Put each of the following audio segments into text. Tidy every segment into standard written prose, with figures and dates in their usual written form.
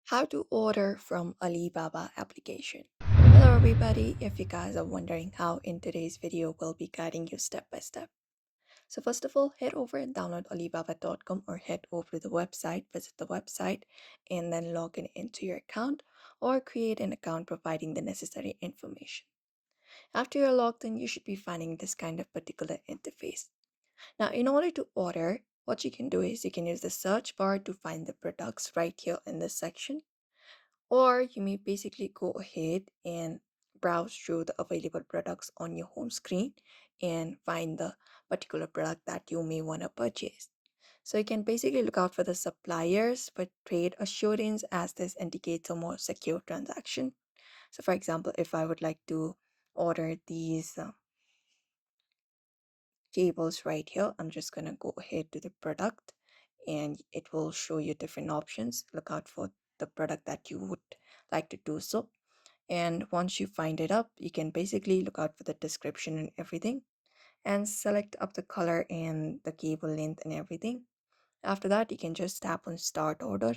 How to order from Alibaba application. Hello everybody, if you guys are wondering how in today's video we'll be guiding you step by step. So first of all, head over and download alibaba.com or head over to the website, visit the website and then log in into your account or create an account providing the necessary information. After you're logged in, you should be finding this kind of particular interface. Now, in order to order, what you can do is you can use the search bar to find the products right here in this section, or you may basically go ahead and browse through the available products on your home screen and find the particular product that you may want to purchase. So you can basically look out for the suppliers for trade assurance, as this indicates a more secure transaction. So for example, if I would like to order these cables right here, I'm just going to go ahead to the product and it will show you different options. Look out for the product that you would like to do so. And once you find it up, you can basically look out for the description and everything and select up the color and the cable length and everything. After that, you can just tap on start order.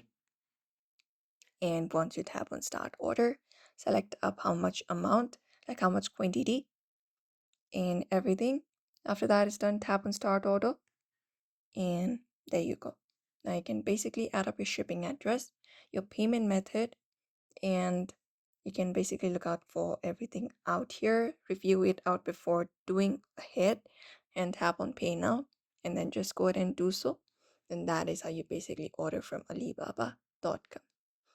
And once you tap on start order, select up how much amount, like how much quantity and everything. After that is done, tap on start order and there you go. Now you can basically add up your shipping address, your payment method, and you can basically look out for everything out here, review it out before doing ahead, and tap on pay now, and then just go ahead and do so. And that is how you basically order from Alibaba.com.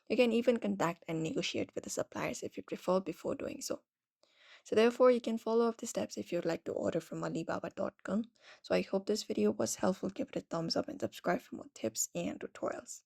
You can even contact and negotiate with the suppliers if you prefer before doing so. So therefore, you can follow up the steps if you'd like to order from Alibaba.com. So I hope this video was helpful. Give it a thumbs up and subscribe for more tips and tutorials.